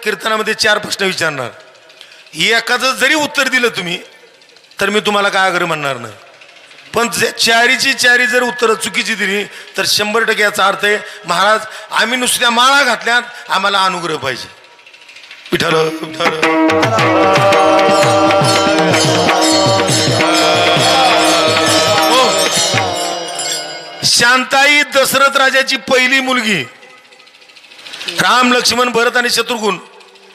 कीर्तनामध्ये 4 प्रश्न विचारणार. एकाचं जरी उत्तर दिलं तुम्ही तर मी तुम्हाला काय आग्रह म्हणणार नाही. पण चारीची चारी जर उत्तरं चुकीची दिली तर 100% याचा अर्थ आहे महाराज आम्ही नुसत्या माळा घातल्यात, आम्हाला अनुग्रह पाहिजे. विठ्ठल विठ्ठल. शांताई दशरथ राजाची पहिली मुलगी. राम लक्ष्मण भरत आणि शत्रुघ्न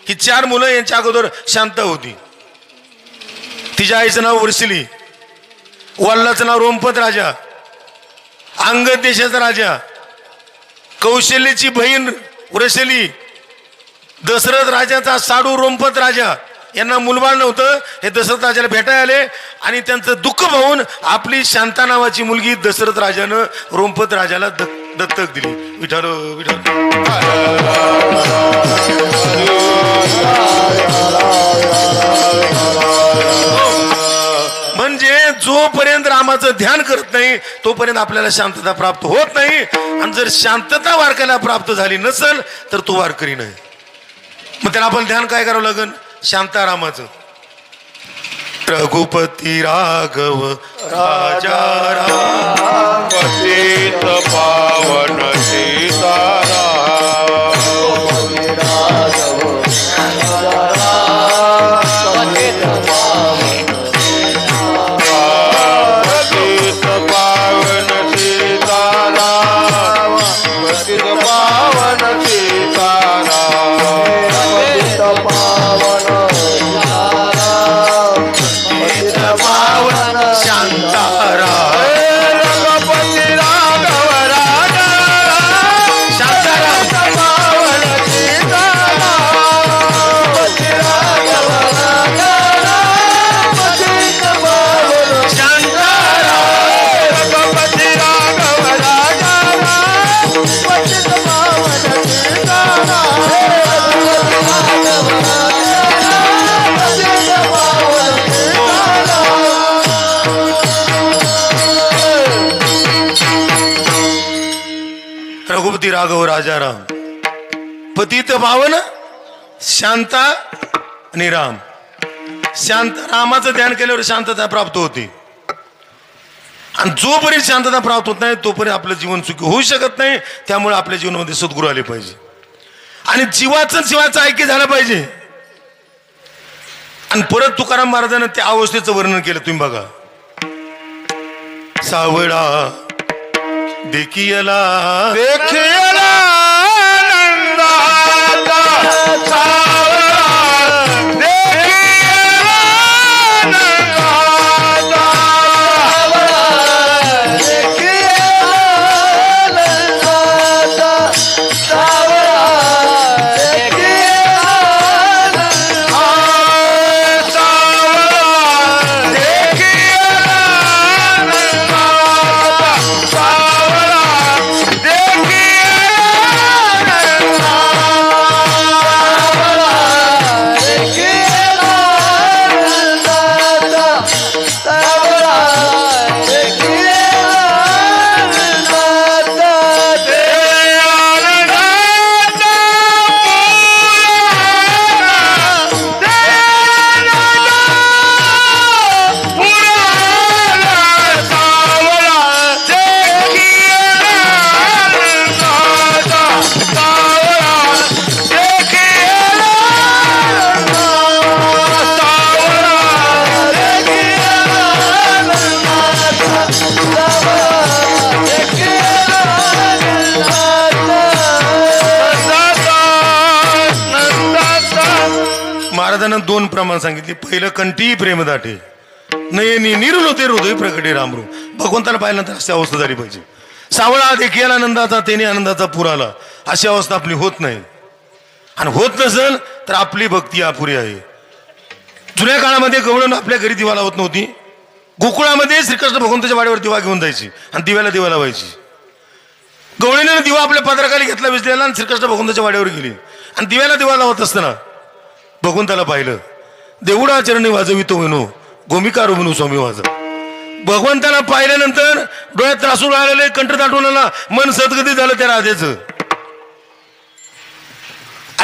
ही 4 मुलं यांच्या अगोदर शांता होती. तिच्या आईचं नाव वर्षिली, वल्लाचं नाव रोमपत राजा, अंगद देशाचा राजा, कौशल्याची बहीण वृषली, दशरथ राजाचा साडू रोमपत राजा. यांना मुलबाळ नव्हतं. हे दशरथ राजाला भेटायला आले आणि त्यांचं दुःख पाहून आपली शांता नावाची मुलगी दशरथ राजानं रोमपत राजाला दत्तक दिली. विठ्ठल विठ्ठल. म्हणजे जोपर्यंत रामाचं ध्यान करत नाही तोपर्यंत आपल्याला शांतता प्राप्त होत नाही. आणि जर शांतता वारकऱ्याला प्राप्त झाली नसेल तर तो वारकरी नाही. मग त्याला आपण ध्यान काय करावं लागेल? शांतारामाचं. रघुपती राघव राजा राम पतित पावन सीताराम. पतित पावन सीताराम. पतित पावन सीताराम. पतित पावन पावन शांताराम. रघुपती राघव राजा शांताराम. पावन सीताराम. पती राघव राजा पतित पावन शांताराम. रघुपती राघव राजा पतित पावन सीताराम. रघुपती राघव राजा राम पतित पावन शांता आणि राम. शांत रामाचं ध्यान केल्यावर शांतता प्राप्त होते. आणि जोपर्यंत शांतता प्राप्त होत नाही तोपर्यंत आपलं जीवन सुखी होऊ शकत नाही. त्यामुळे आपल्या जीवनामध्ये सद्गुरू आले पाहिजे आणि जीवाचं ऐक्य झालं पाहिजे. आणि परत तुकाराम महाराजांनी त्या अवस्थेचं वर्णन केलं. तुम्ही बघा. सावळा देखियला देखियला नंदाचा सावळा. देखियला नंदाचा सावळा. देखियला नंदाचा सावळा. देखियला नंदाचा सावळा. देखियला नंदाचा सावळा. महाराजांना 2 प्रमाण सांगितले. पहिलं कंठी प्रेमदाटे नयनी निरुल होते हृदय प्रकटे रामरू. भगवंताला पाहिल्यानंतर अशी अवस्था झाली पाहिजे. सावळा देखील आनंदाचा तेने आनंदाचा पूर आला अशी अवस्था आपली होत नाही. आणि होत नसेल तर आपली भक्ती अपुरी आहे. जुन्या काळामध्ये गवळण आपल्या घरी दिवा लावत नव्हती. गोकुळामध्ये श्रीकृष्ण भगवंताच्या वाड्यावर दिवा घेऊन जायची आणि दिव्याला दिवा लावायची. गवळीने दिवा आपल्या पदराखाली घेतला विजलेला आणि श्रीकृष्ण भगवंताच्या वाड्यावर गेली आणि दिव्याला दिवा लावत असताना भगवंताला पाहिलं. देवडा चरणी वाजवितो विनो गोमिका रुबिनो स्वामी वाजव. भगवंताला पाहिल्यानंतर डोळ्यात त्रासू आलेले, कंठ दाटून आला, मन सद्गती झालं त्या राधेचं.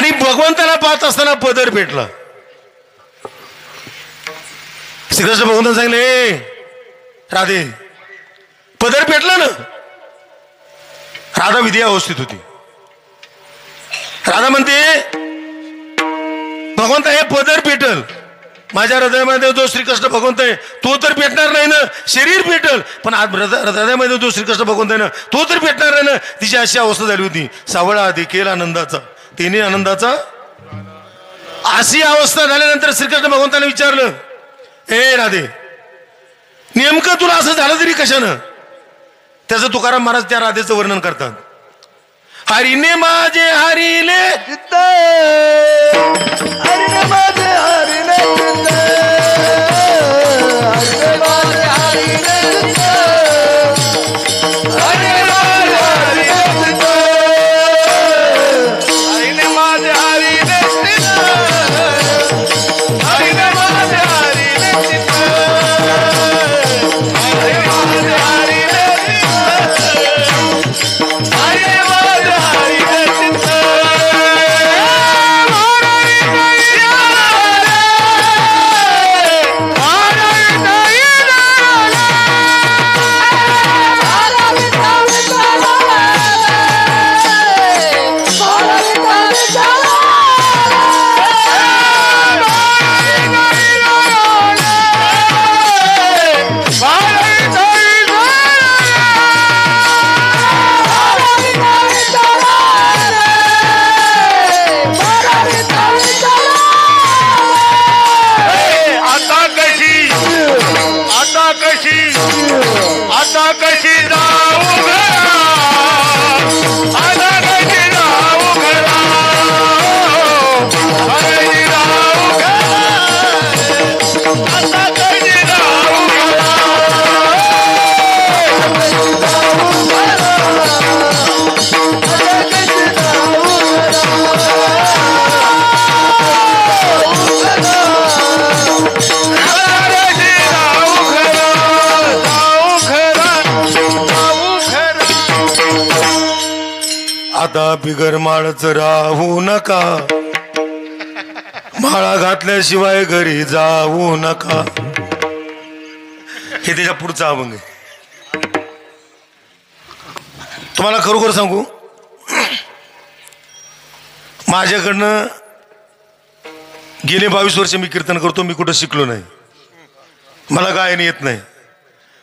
आणि भगवंताला पाहत असताना पदर पेटला. श्रीकृष्ण भगवंताने सांगितले, ए राधे, पदर पेटला ना. राधा विधी अवस्थित होती. राधा म्हणते, भगवंत हे पदर पेटल, माझ्या हृदयामध्ये जो श्रीकृष्ण भगवंत आहे तो तर पेटणार नाही ना, शरीर पेटल, पण आज हृदयामध्ये जो श्रीकृष्ण भगवंत आहे ना तो तर पेटणार नाही ना. तिची अशी अवस्था झाली होती. सावळा देखील आनंदाचा, तिने आनंदाचा. अशी अवस्था झाल्यानंतर श्रीकृष्ण भगवंताने विचारलं, ए राधे, नेमकं तुला असं झालं तरी कशानं? त्याचं तुकाराम महाराज त्या राधेचं वर्णन करतात. हरीने माझे हरिले चित्त, हरिने माझे हरिने चित्त, हरिने माझे हरिने चित्त, हरिने माझे हरिने चित्त, हरिने माझे हरिने चित्त, हरिने माझे हरिने चित्त, हरिने माझे हरिने चित्त, हरिने माझे हरिने चित्त. आता कशी जाऊ घरा, आता कशी जाऊ घरा, कशी जाऊ घरा, आता कशी जाऊ घरा, कशी जाऊ घरा, आता कशी जाऊ आता बिगर माळच राहू नका, माळा घातल्याशिवाय घरी जाऊ नका. हे त्याच्या पुढचा अभंग आहे. तुम्हाला खरोखर सांगू, माझ्याकडनं गेले 22 वर्ष मी कीर्तन करतो. मी कुठं शिकलो नाही, मला गायन येत नाही.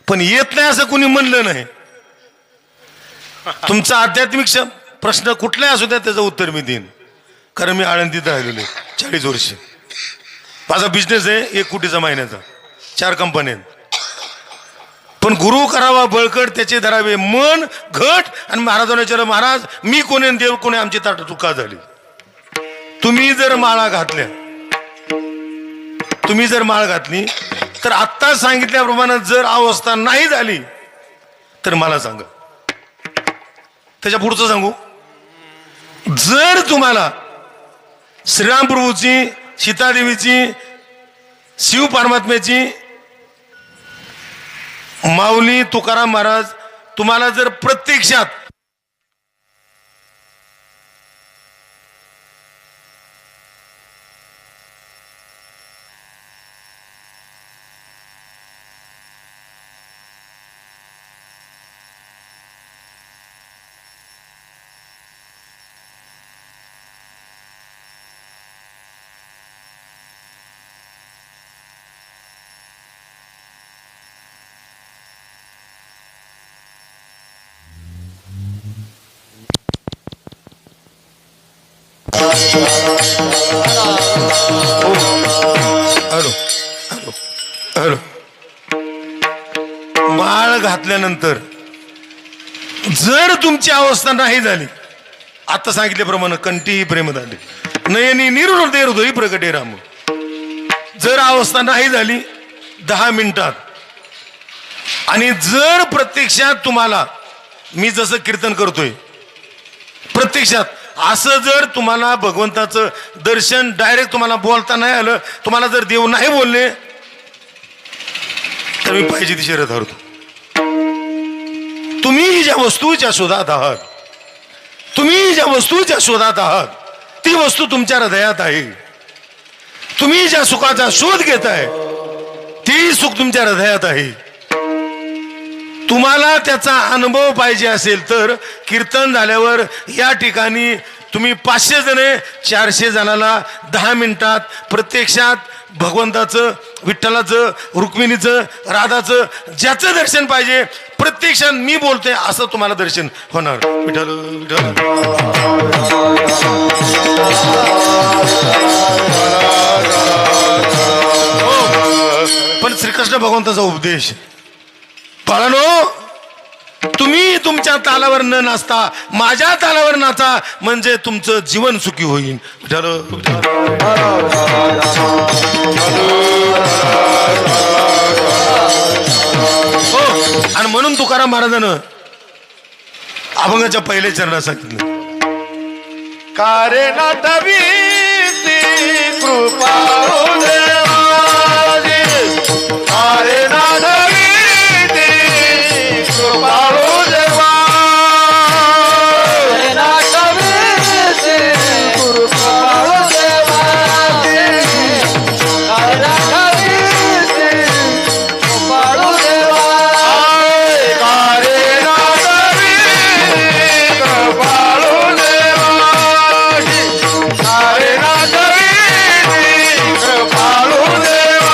पण येत नाही असं कुणी म्हणलं नाही. तुमचा आध्यात्मिक प्रश्न कुठलाही असू द्या त्याचं उत्तर मी देईन, कारण मी आळंदीत राहिलेलो 40 वर्ष. माझा बिझनेस आहे 1 कोटीचा महिन्याचा, 4 कंपन्या. पण गुरु करावा बळकट, त्याचे धरावे मन घट. आणि महाराजांना विचारलं, महाराज मी कोणी देव कोणी, आमची ताट चुका झाली. तुम्ही जर माळा घातल्या, तुम्ही जर माळ घातली तर आत्ता सांगितल्याप्रमाणे जर अवस्था नाही झाली तर मला सांगा. त्याच्या पुढचं सांगू, जर तुम्हाला श्रीराम प्रभूची, सीतादेवीची, शिव परमात्म्याची, माऊली तुकाराम महाराज तुम्हाला जर प्रत्यक्षात हॅलो हॅलो हॅलो माळ घातल्यानंतर जर तुमची अवस्था नाही झाली, आता सांगितल्याप्रमाणे कंठी प्रेमदाली नयनी निर्हृदय हृदयी प्रकटे राम, जर अवस्था नाही झाली 10 मिनिटात, आणि जर प्रत्यक्षात तुम्हाला मी जसं कीर्तन करतोय प्रत्यक्षात असं जर तुम्हाला भगवंताचं दर्शन डायरेक्ट तुम्हाला बोलता नाही आलं, तुम्हाला जर देव नाही बोलले, तर मी पाहिजे ती शर्यत हरतो. तुम्ही ज्या वस्तूच्या शोधात आहात, तुम्ही ज्या वस्तूच्या शोधात आहात ती वस्तू तुमच्या हृदयात आहे. तुम्ही ज्या सुखाचा शोध घेताय ती सुख तुमच्या हृदयात आहे. तुम्हाला त्याचा अनुभव पाहिजे असेल तर कीर्तन झाल्यावर या ठिकाणी तुम्ही 500 जणे 400 जणाला 10 मिनिटात प्रत्यक्षात भगवंताचं, विठ्ठलाचं, रुक्मिणीचं, राधाचं ज्याचं दर्शन पाहिजे प्रत्यक्षात मी बोलतोय असं तुम्हाला दर्शन होणार. विठ्ठल विठ्ठल. पण श्रीकृष्ण भगवंताचा उपदेश, बाळांनो, तुम्ही तुमच्या तालावर न नाचता माझ्या तालावर नाचा म्हणजे तुमचं जीवन सुखी होईल. हो, आणि म्हणून तुकाराम महाराजानं अभंगाच्या पहिल्या चरणात सांगितलं, कारे नाटवी कृपा देवाची, कारे नाटवी कृपा देवा, नाटवी कृपा देवाची, कारे नाटवी कृपा देवा, कारे नाटवी कृपा देवाची, कारे नाटवी कृपा देवा,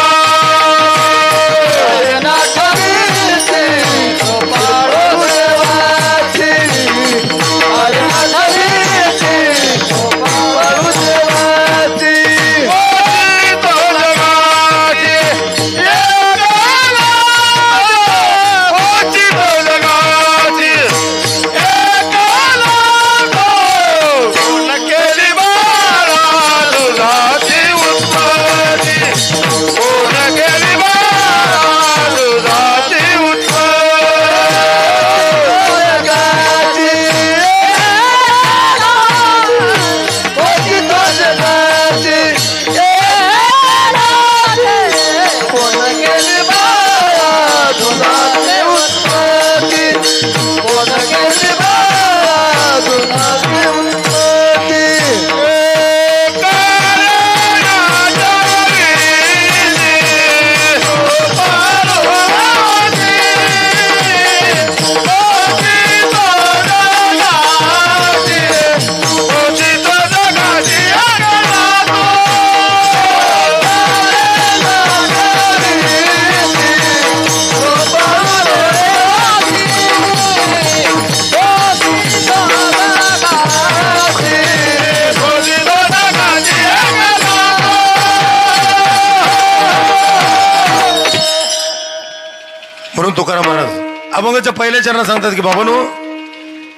म्हणून तुकाराम महाराज अभंगाच्या पहिल्या चरणात सांगतात की बाबांनो,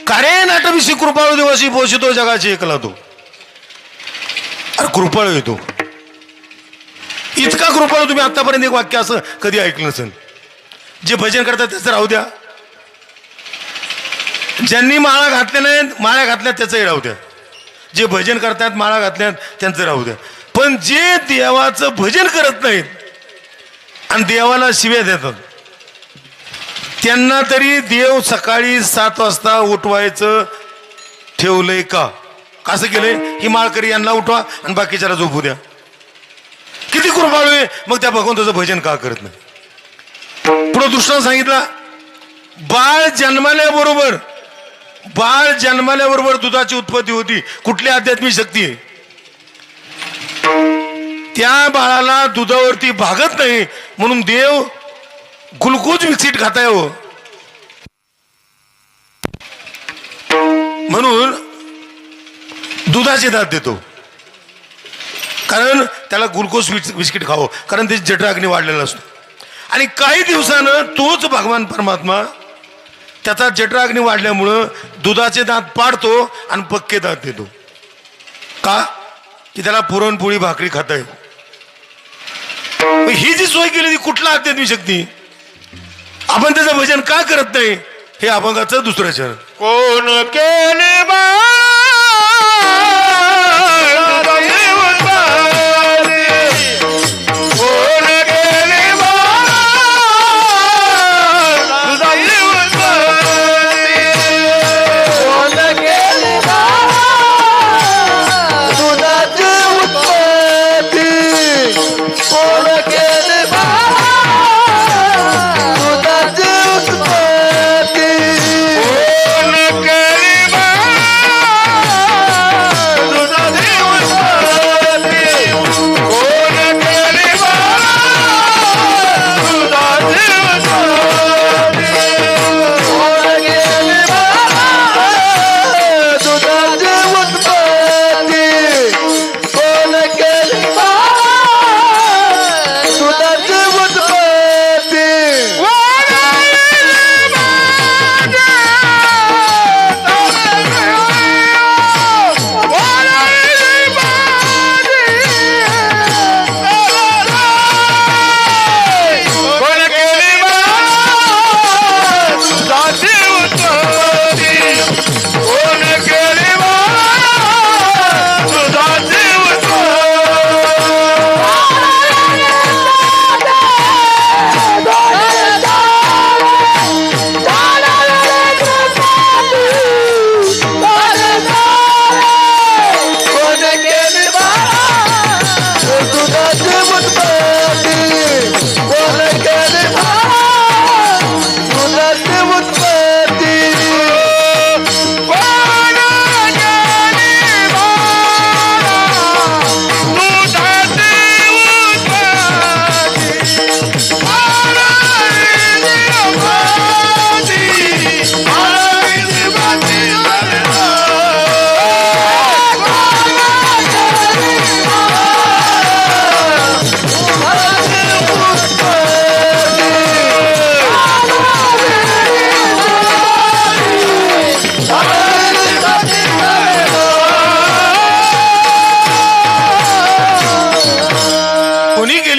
कारे नाटविषयी कृपाळू दिवशी पोषितो जगाची एकला तो. अरे कृपाळू येतो, इतका कृपाळू तुम्ही आतापर्यंत एक वाक्य असं कधी ऐकलं नसेल. जे भजन करतात त्याचं राहू द्या, ज्यांनी माळा घातल्या नाहीत माळ्या घातल्यात त्याचंही राहू द्या, जे भजन करतात माळा घातल्यात त्यांचं राहू द्या, पण जे देवाचं भजन करत नाहीत आणि देवाला शिव्या देतात त्यांना तरी देव सकाळी 7 वाजता उठवायचं ठेवलंय का? कसं केलंय? ही माळकरी यांना उठवा आणि बाकीच्याला झोपू द्या. किती कृपाळू आहे मग त्या भगवंताचं भजन का करत नाही? पुढे दृष्टांत सांगितला, बाळ जन्माल्याबरोबर दुधाची उत्पत्ती होती. कुठली आध्यात्मिक शक्ती आहे? त्या बाळाला दुधावरती भागत नाही म्हणून देव ग्लुकोज मिक्सिट खाताय हो. म्हणून दुधाचे दात देतो, कारण त्याला ग्लुकोज बिस्किट खावं, कारण त्याची जठराग्नी वाढलेला असतो. आणि काही दिवसानं तोच भगवान परमात्मा त्याचा जठराग्नी वाढल्यामुळं दुधाचे दात पाडतो आणि पक्के दात देतो. का? की त्याला पुरणपोळी भाकरी खाताय. ही जी सोय केली ती कुठला आध्यात्मिक शक्ती? आपण त्याचं भजन का करत नाही? हे अभंगाचं दुसरं चरण. कोण केले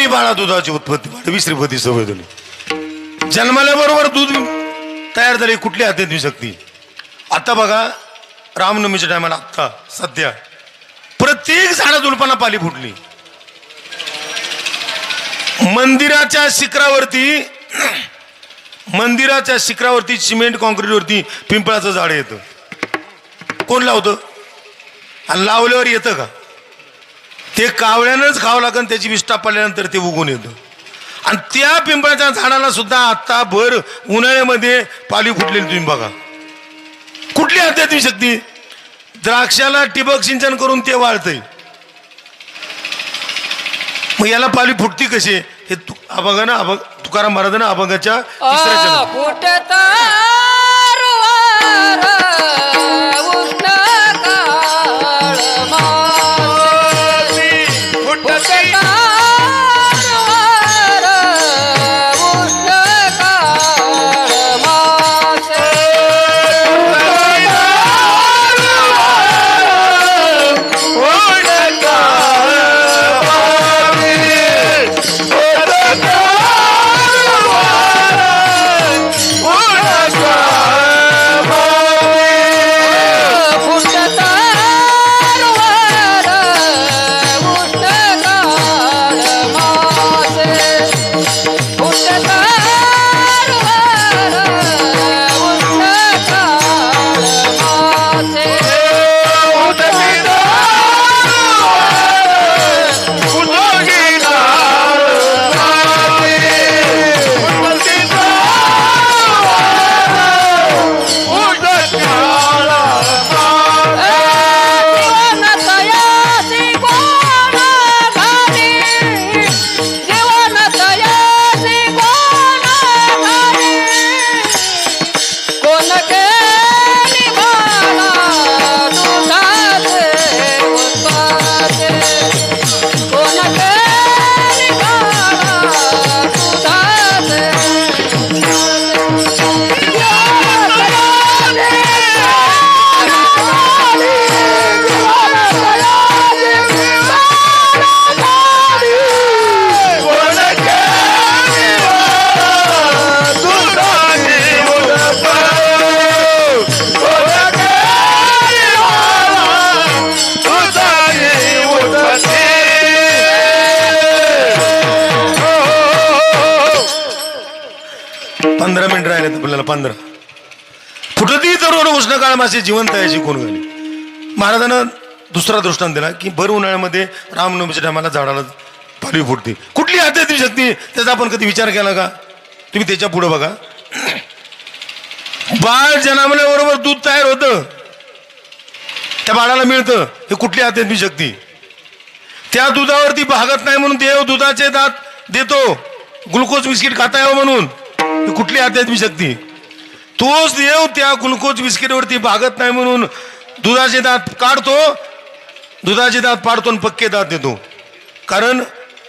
झाली बाळा दुधाची उत्पत्ती वाढवी श्रीपती सवय झाली. जन्माल्याबरोबर दूध तयार झाली. कुठली अध्यात्मिक शक्ती? आता बघा रामनवमीच्या टायमाला आत्ता सध्या प्रत्येक झाडा झुडपांना पाली फुटली. मंदिराच्या शिखरावरती सिमेंट कॉन्क्रीटवरती पिंपळाचं झाड येतं. कोण लावतं? आणि लावल्यावर येतं का? ते कावळ्यानंच खावं लागेल. त्याची विष्ठा पडल्यानंतर ते उगून येतं. आणि त्या पिंपळाच्या झाडाला सुद्धा आता भर उन्हाळ्यामध्ये पाली फुटलेली तुम्ही बघा. कुठली अध्यात्मिक शक्ती? द्राक्षाला ठिबक सिंचन करून ते वाळतंय. मग याला पाली फुटती कशी? हे अभंग ना, अभंग तुकाराम महाराजांना अभंगाच्या तिसऱ्या चरणात. आपल्याला 15 फुटती तरुण उष्ण काळ मासे जिवंत याची कोण घाली. महाराजांना दुसरा दृष्टांत दिला की भर उन्हाळ्यामध्ये रामनवमीच्या टायमाला झाडाला पालवी फुटते. कुठली अध्यात्मिक शक्ती? त्याचा आपण कधी विचार केला का? तुम्ही त्याच्या पुढे बघा. बाळ जन्मल्याबरोबर दूध तयार होतं, त्या बाळाला मिळतं. हे कुठली अध्यात्मिक शक्ती? त्या दुधावरती भागत नाही म्हणून देव दुधाचे दात देतो, ग्लुकोज बिस्किट खाता यावं म्हणून. ही कुठली आध्यात्मिक शक्ती? तोच देव त्या ग्लुकोज बिस्किटवरती भागत नाही म्हणून दुधाचे दात काढतो, दुधाचे दात पाडतो आणि पक्के दात देतो. कारण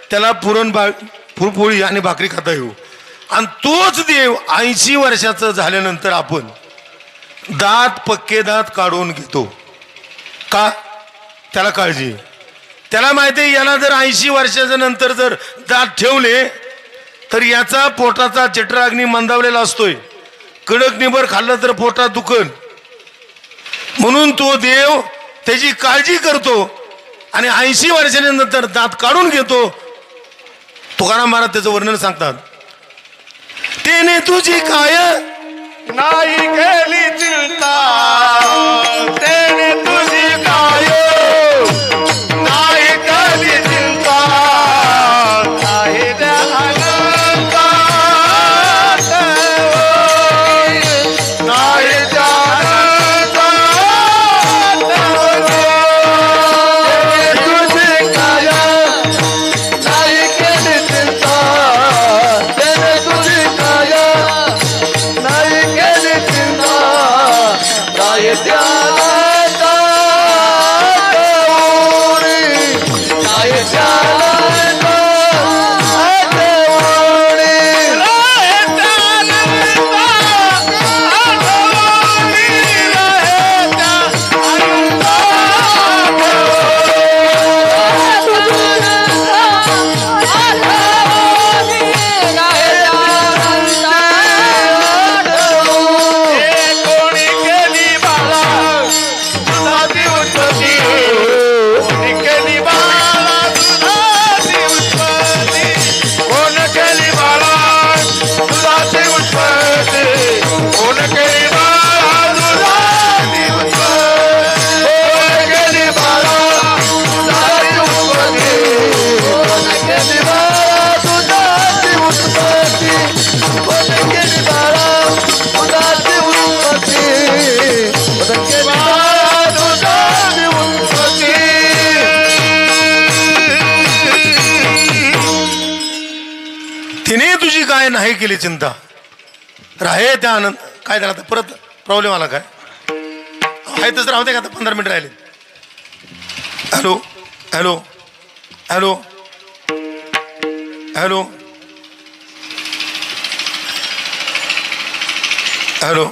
त्याला पुरणपोळी आणि भाकरी खाता येऊ. आणि तोच देव 80 वर्षाचं झाल्यानंतर आपण दात पक्के दात काढून घेतो का? त्याला काळजी. त्याला माहिती आहे याला जर 80 वर्षाच्या नंतर जर दात ठेवले तर याचा पोटाचा जठराग्नी मंदावलेला असतोय. कडक निबर खाल्लं तर पोटात दुखन. म्हणून तो देव त्याची काळजी करतो आणि 80 वर्षानंतर दात काढून घेतो. तुकाराम महाराज त्याचं वर्णन सांगतात. तेने तुझी काय नाही केली चिंता, तेने तुझी काय नाही केली चिंता, नाही त्या अनंतात, नाही त्या अनंतात, तेने तुझी काय नाही केली चिंता, तेने तुझी काय नाही केली चिंता, नाही त्याला Allah तिने तुझी काय नाही केली चिंता, राहे त्या आनंद. काय झालं आता परत प्रॉब्लेम आला काय? आहे तसं राहते का? आता 15 मिनिट राहिले. Hello hello hello hello hello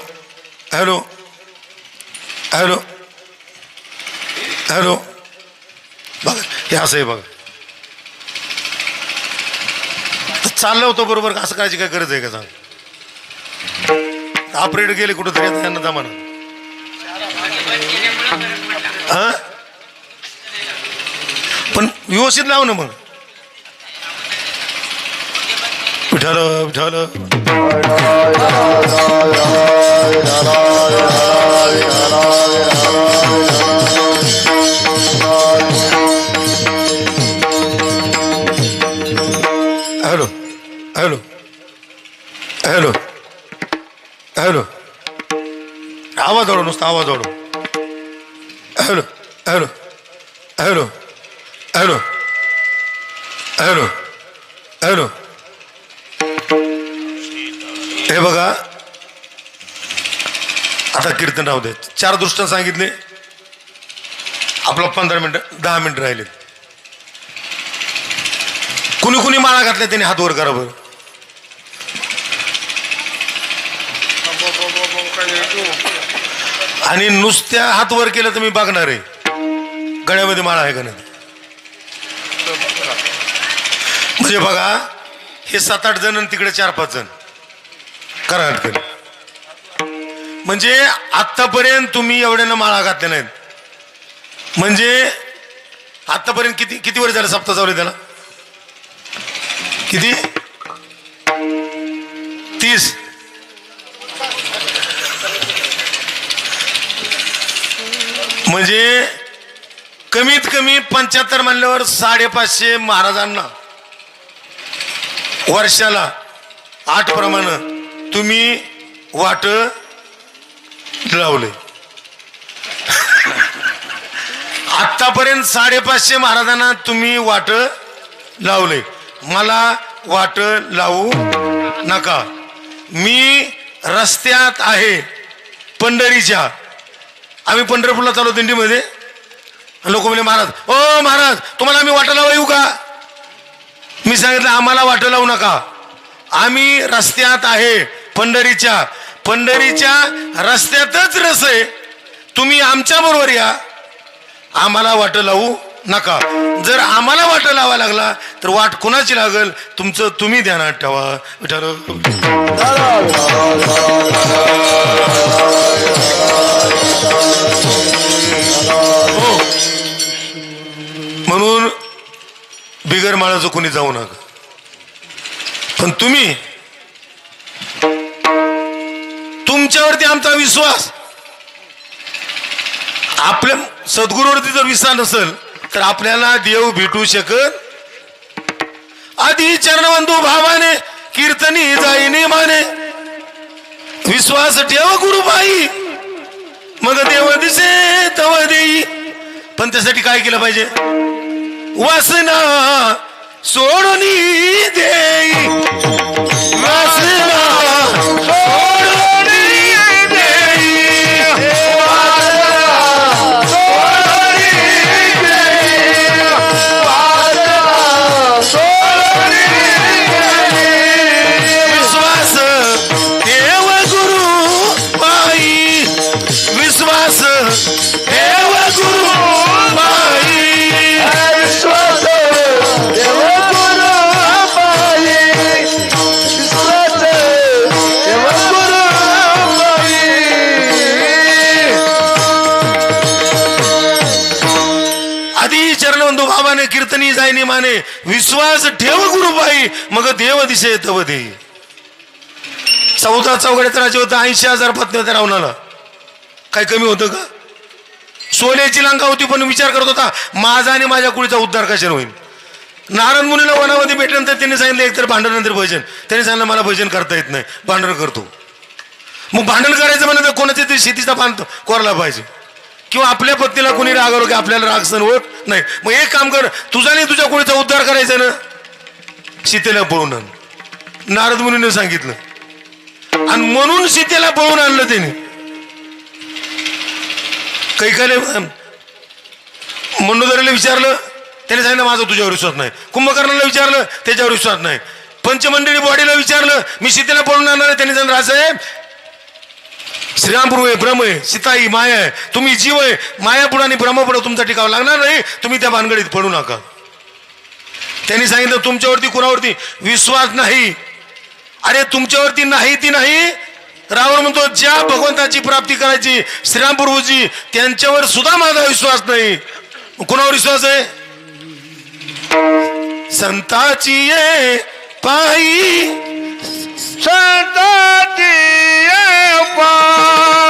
hello hello hello. बघा हे असं आहे बघा. चाललं होतं बरोबर, असं करायची काय गरज आहे का? सांग. ऑपरेटर गेले कुठंतरी, त्यांना जमाना. हा पण व्यवस्थित लाव ना मग. Vitthal Vitthal. Hello hello hello hello. आवाज ओढव, नुसता आवाज ओढव. Hello hello hello hello hello hello. हे बघा आता कीर्तन राहू दे. 4 दृष्टांत सांगितले. आपलं 15 मिनिटं 10 मिनिटं राहिले. कुणी कुणी माळा घातल्या त्याने हात वर करा बरं. आणि नुसत्या हात वर केलं तर मी बघणार आहे गळ्यामध्ये माळा आहे का नाही. म्हणजे बघा हे 7-8 जण आणि तिकडे 4-5 जण करा हात केलं. म्हणजे आतापर्यंत तुम्ही एवढ्यानं माळा घातल्या नाहीत. म्हणजे आतापर्यंत किती किती वर्ष झालं सप्ताह चालू त्याला? किती? 30. म्हणजे कमीत कमी 75 म्हणल्यावर 550 महाराजांना वर्षाला 8 प्रमाणे तुम्ही वाट लावले. आतापर्यंत 550 महाराजांना तुम्ही वाट लावले. मला वाट लावू नका. मी रस्त्यात आहे पंढरीच्या. आम्ही पंढरपूरला चालू दिंडीमध्ये. लोक म्हणले महाराज ओ महाराज तुम्हाला आम्ही वाट लावा येऊ का? मी सांगितलं आम्हाला वाट लावू नका. आम्ही रस्त्यात आहे पंढरीच्या. पंढरीच्या रस्त्यातच रस आहे. तुम्ही आमच्या बरोबर या. आम्हाला वाट लावू नका. जर आम्हाला वाट लावा लागला तर वाट कोणाची लागल तुमचं तुम्ही ध्यानात ठेवा. हो म्हणून बिगर माळाचं कोणी जाऊ नका. पण तुम्ही तुमच्यावरती आमचा विश्वास, आपल्या सद्गुरूवरती जर विश्वास नसेल तर आपल्याला देव भेटू शकत. आधी चरणवंदू भावाने कीर्तनी जाईने माने. विश्वास ठेव गुरुबाई मग देव दिसे तव देई. पण त्यासाठी काय केलं पाहिजे? वासना सोडून देई. वासना सोडून देई. विश्वास देव गुरु बाई. विश्वास देव गुरु बाई. विश्वास देव गुरु बाई. विश्वास देव गुरु बाई. आधी चरणवंदू बाबाने कीर्तनी जाईनी माने. विश्वास ठेव गुरुबाई मग देव दिसे तव देई. 14 चौघड्यात राज्य होतं. 80,000 पत्नी होत्या रावणाला. काही कमी होतं का? सोन्याची लंका होती पण विचार करत होता माझा आणि माझ्या कुळीचा उद्धार कशाने होईल. नारद मुनीला वनामध्ये भेटल्यानंतर त्यांनी सांगितलं एकतर भांडण नंतर भजन. त्यांनी सांगितलं मला भजन करता येत नाही, भांडण करतो. मग भांडण करायचं म्हणलं तर कोणाच्या तरी शेतीचा पान कोरला पाहिजे. किंवा आपल्या पत्नीला कोणी रागवलं की आपल्याला राग सण होत नाही. मग एक काम कर, तुझा नाही तुझ्या कुळीचा उद्धार करायचा ना, सीतेला पळून आण. नारद मुनीने सांगितलं आणि म्हणून सीतेला पळून आणलं त्याने. कैकाले मंडोदरीला विचारलं, त्याने सांगितलं माझा तुझ्यावर विश्वास नाही. कुंभकर्णाला विचारलं, त्याच्यावर विश्वास नाही. पंचमंडळी बॉडीला विचारलं, मी सीतेला पळून आणणार आहे. त्यांनी सांगितलं राजसाहेब, श्रीरामपूर आहे, ब्रह्म आहे, सीता ही माया आहे, तुम्ही जीव आहे, माया पुढे आणि ब्रह्म पुढे तुमचा टिकाव लागणार नाही, तुम्ही त्या भानगडीत पडू नका. त्यांनी सांगितलं तुमच्यावरती कुणावरती विश्वास नाही. अरे तुमच्यावरती नाही ती नाही. रावण म्हणतो ज्या भगवंताची प्राप्ती करायची श्रीरामपूर्वजी त्यांच्यावर सुद्धा माझा विश्वास नाही. कुणावर विश्वास आहे? संताची ये पायी संताची ये पायी